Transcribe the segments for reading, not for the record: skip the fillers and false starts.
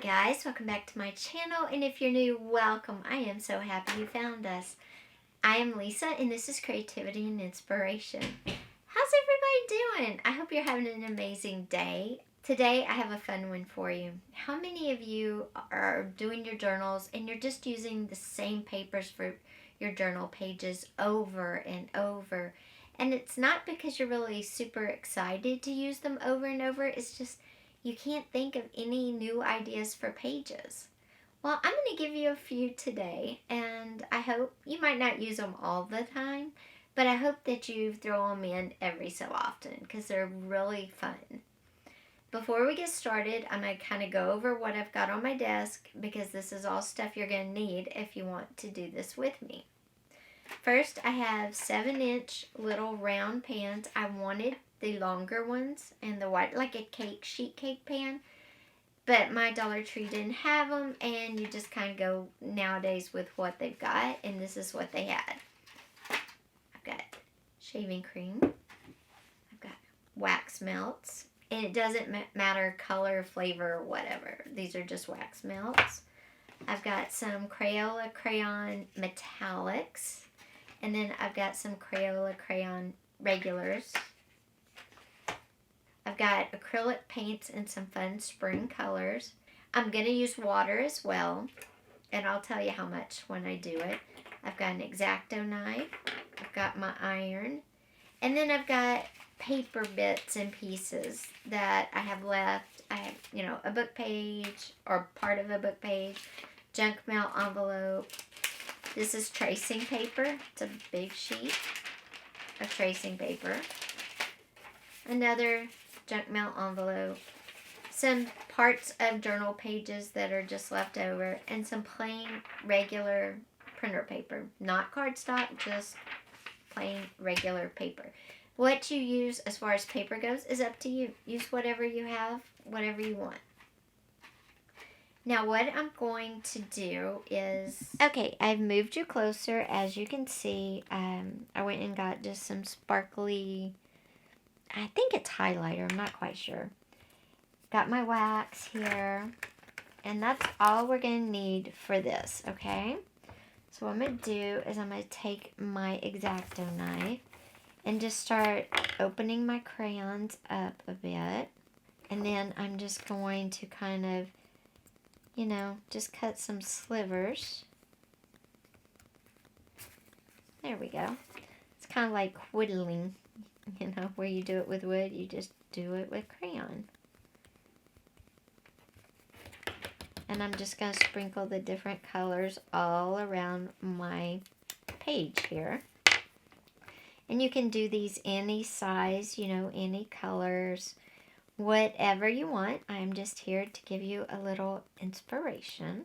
guys, welcome back to my channel, and if you're new, welcome. I am so happy you found us. I am Lisa, and this is Creativity and Inspiration. How's everybody doing? I hope you're having an amazing day. Today I have a fun one for you. How many of you are doing your journals and you're just using the same papers for your journal pages over and over? And it's not because you're really super excited to use them over and over, it's just you can't think of any new ideas for pages. Well, I'm going to give you a few today, and I hope you might not use them all the time, but I hope that you throw them in every so often because they're really fun. Before we get started, I'm going to kind of go over what I've got on my desk because this is all stuff you're going to need if you want to do this with me. First, I have 7-inch little round pans. I wanted the longer ones and the white, like a sheet cake pan, but my Dollar Tree didn't have them, and you just kind of go nowadays with what they've got, and this is what they had. I've got shaving cream, I've got wax melts, and it doesn't matter color, flavor, or whatever. These are just wax melts. I've got some Crayola crayon metallics, and then I've got some Crayola crayon regulars. I've got acrylic paints and some fun spring colors. I'm going to use water as well, and I'll tell you how much when I do it. I've got an X-Acto knife. I've got my iron. And then I've got paper bits and pieces that I have left. I have, a book page or part of a book page, junk mail envelope. This is tracing paper. It's a big sheet of tracing paper. Another junk mail envelope, some parts of journal pages that are just left over, and some plain regular printer paper. Not cardstock, just plain regular paper. What you use as far as paper goes is up to you. Use whatever you have, whatever you want. Now what I'm going to do is, okay, I've moved you closer. As you can see, I went and got just some sparkly, I think it's highlighter, I'm not quite sure. Got my wax here, and that's all we're going to need for this, okay? So what I'm going to do is I'm going to take my X-Acto knife and just start opening my crayons up a bit. And then I'm just going to kind of, just cut some slivers. There we go. It's kind of like whittling. Where you do it with wood, you just do it with crayon. And I'm just going to sprinkle the different colors all around my page here. And you can do these any size, any colors, whatever you want. I'm just here to give you a little inspiration.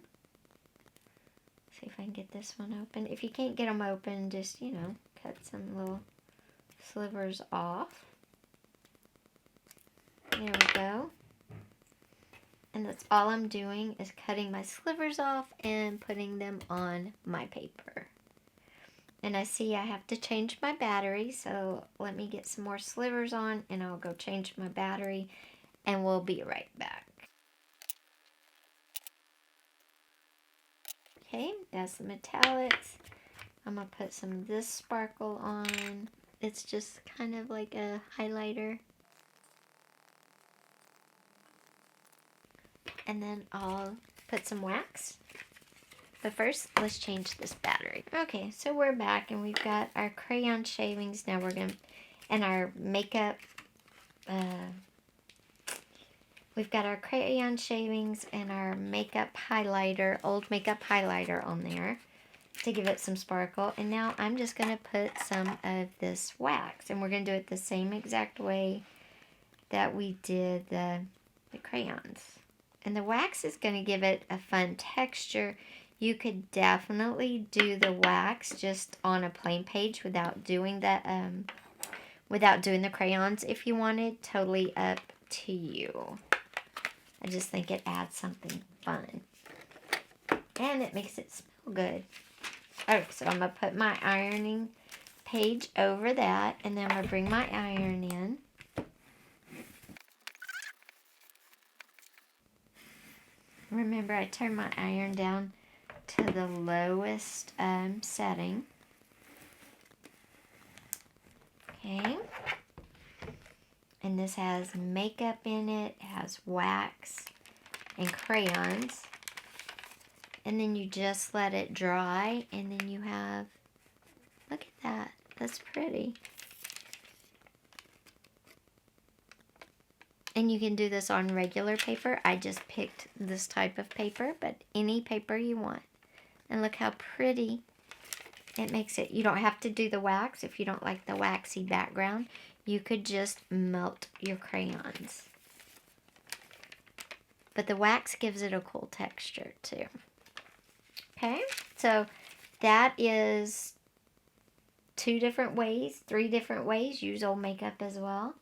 See if I can get this one open. If you can't get them open, just, cut some little slivers off. There we go. And that's all I'm doing is cutting my slivers off and putting them on my paper. And I see I have to change my battery, so let me get some more slivers on and I'll go change my battery and we'll be right back. Okay, that's the metallics. I'm going to put some of this sparkle on. It's just kind of like a highlighter. And then I'll put some wax. But first, let's change this battery. Okay, so we're back and we've got our crayon shavings. Now we're going to, and our makeup, we've got our crayon shavings and our makeup highlighter, old makeup highlighter on there to give it some sparkle. And now I'm just going to put some of this wax, and we're going to do it the same exact way that we did the crayons. And the wax is going to give it a fun texture. You could definitely do the wax just on a plain page without doing the crayons if you wanted. Totally up to you. I just think it adds something fun. And it makes it smell good. Okay, so I'm going to put my ironing page over that, and then I'm going to bring my iron in. Remember, I turned my iron down to the lowest setting. Okay. And this has makeup in it. It has wax and crayons. And then you just let it dry. And then you have, look at that. That's pretty. And you can do this on regular paper. I just picked this type of paper, but any paper you want. And look how pretty it makes it. You don't have to do the wax if you don't like the waxy background. You could just melt your crayons. But the wax gives it a cool texture too. Okay, so that is 2 different ways, 3 different ways, use old makeup as well,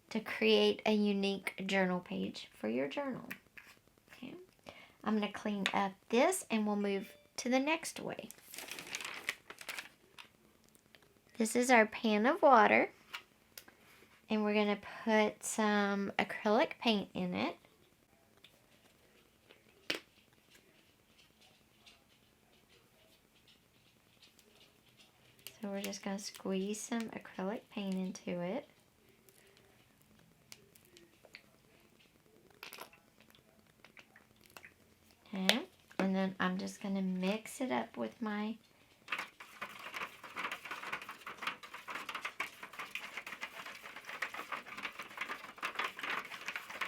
to create a unique journal page for your journal. Okay, I'm going to clean up this and we'll move to the next way. This is our pan of water. And we're going to put some acrylic paint in it. So we're just going to squeeze some acrylic paint into it. Okay. And then I'm just going to mix it up with my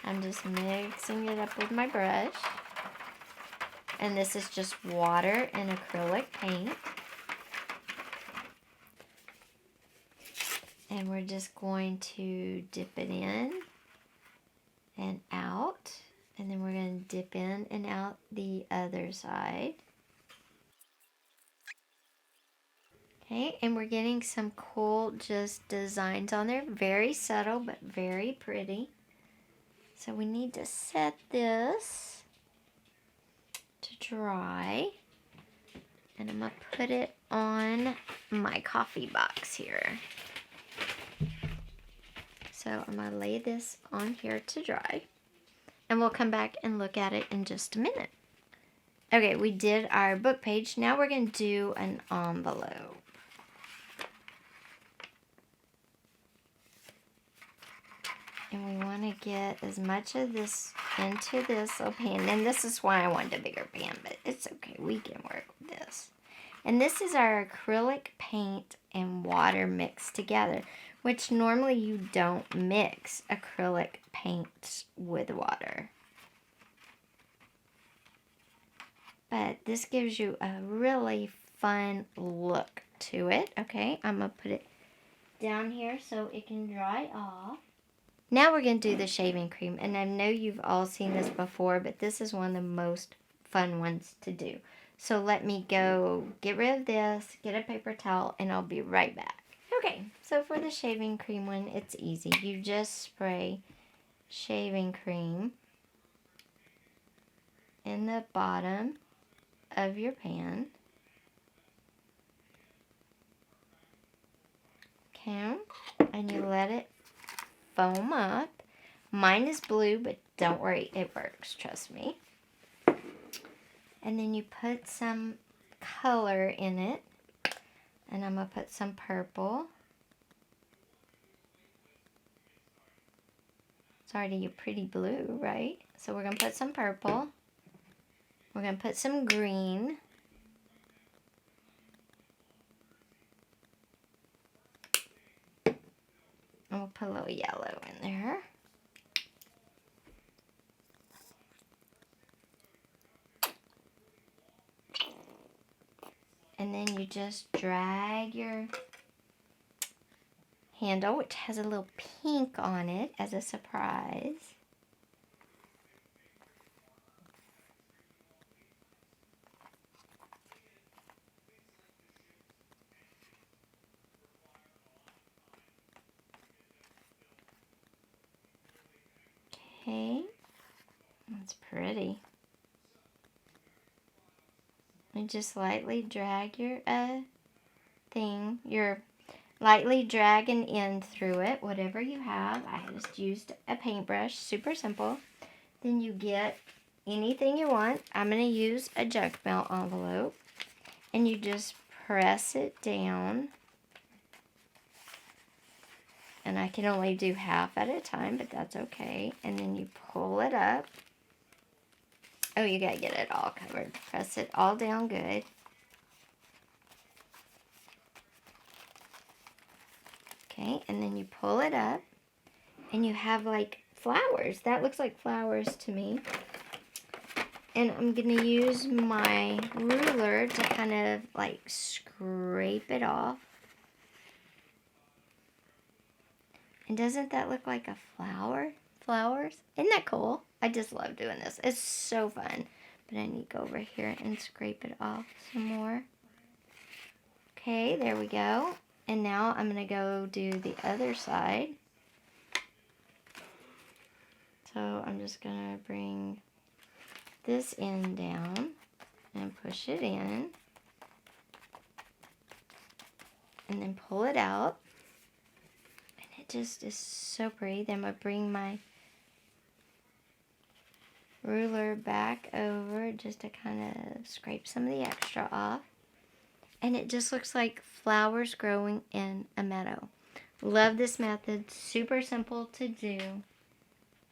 I'm just mixing it up with my brush. And this is just water and acrylic paint. And we're just going to dip it in and out. And then we're going to dip in and out the other side. Okay, and we're getting some cool just designs on there. Very subtle, but very pretty. So we need to set this to dry. And I'm going to put it on my coffee box here. So I'm going to lay this on here to dry. And we'll come back and look at it in just a minute. Okay, we did our book page. Now we're going to do an envelope. And we want to get as much of this into this little pan. And this is why I wanted a bigger pan, but it's okay. We can work with this. And this is our acrylic paint and water mixed together, which normally you don't mix acrylic paint with water. But this gives you a really fun look to it. Okay, I'm going to put it down here so it can dry off. Now we're going to do the shaving cream. And I know you've all seen this before, but this is one of the most fun ones to do. So let me go get rid of this, get a paper towel, and I'll be right back. Okay, so for the shaving cream one, it's easy. You just spray shaving cream in the bottom of your pan. Okay, and you let it foam up. Mine is blue, but don't worry, it works, trust me. And then you put some color in it. And I'm going to put some purple. It's already a pretty blue, right? So we're going to put some purple. We're going to put some green. And we'll put a little yellow in there. And then you just drag your handle, which has a little pink on it as a surprise. Okay, that's pretty. And just lightly drag your you're lightly drag an end through it, whatever you have. I just used a paintbrush, super simple. Then you get anything you want. I'm going to use a junk mail envelope. And you just press it down. And I can only do half at a time, but that's okay. And then you pull it up. Oh, you got to get it all covered. Press it all down good. Okay, and then you pull it up. And you have like flowers. That looks like flowers to me. And I'm going to use my ruler to kind of like scrape it off. And doesn't that look like a flower? Flowers? Isn't that cool? I just love doing this. It's so fun. But I need to go over here and scrape it off some more. Okay, there we go. And now I'm going to go do the other side. So I'm just going to bring this end down and push it in. And then pull it out. Just is so pretty. Then I'm going to bring my ruler back over just to kind of scrape some of the extra off. And it just looks like flowers growing in a meadow. Love this method. Super simple to do.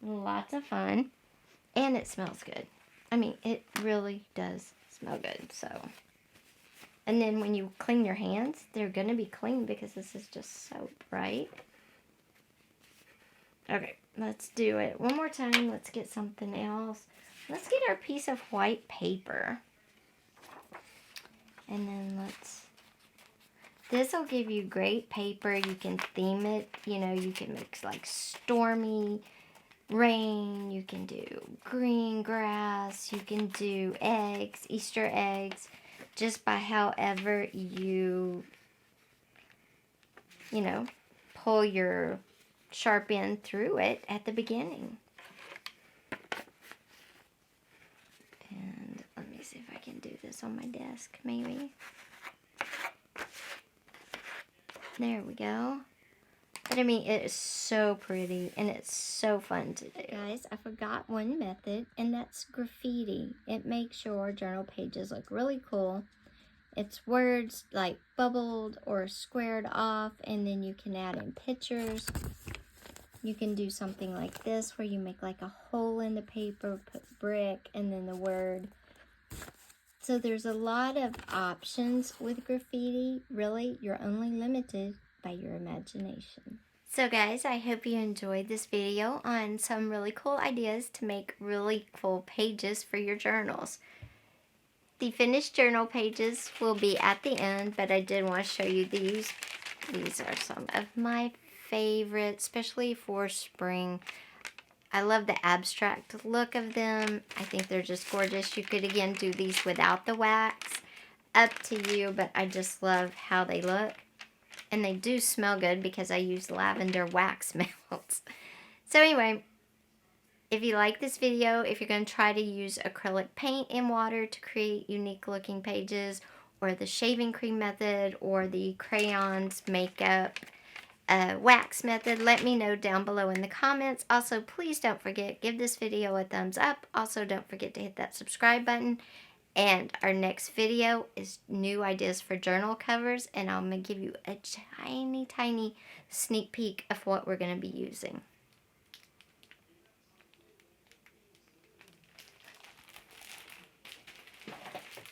Lots of fun. And it smells good. I mean, it really does smell good. So, and then when you clean your hands, they're going to be clean because this is just soap, right? Okay, let's do it one more time. Let's get something else. Let's get our piece of white paper. And then this will give you great paper. You can theme it. You know, you can mix like stormy rain. You can do green grass. You can do eggs, Easter eggs. Just by however you know, pull your sharp end through it at the beginning. And let me see if I can do this on my desk, maybe. There we go. But I mean, it is so pretty and it's so fun to do. Guys, I forgot one method, and that's graffiti. It makes your journal pages look really cool. It's words like bubbled or squared off, and then you can add in pictures. You can do something like this where you make like a hole in the paper, put brick, and then the word. So there's a lot of options with graffiti. Really, you're only limited by your imagination. So guys, I hope you enjoyed this video on some really cool ideas to make really cool pages for your journals. The finished journal pages will be at the end, but I did want to show you these. These are some of my favorites, especially for spring. I love the abstract look of them. I think they're just gorgeous. You could, again, do these without the wax. Up to you, but I just love how they look. And they do smell good because I use lavender wax melts. So anyway, if you like this video, if you're going to try to use acrylic paint and water to create unique looking pages, or the shaving cream method, or the crayons, makeup, wax method, let me know down below in the comments. Also, please don't forget, give this video a thumbs up. Also, don't forget to hit that subscribe button. And our next video is new ideas for journal covers, and I'm going to give you a tiny, tiny sneak peek of what we're going to be using.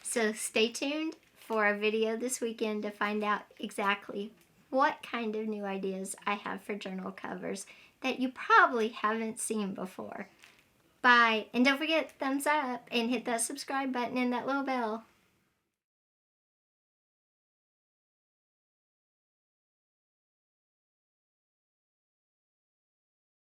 So stay tuned for a video this weekend to find out exactly what kind of new ideas I have for journal covers that you probably haven't seen before. Bye. And don't forget, thumbs up and hit that subscribe button and that little bell.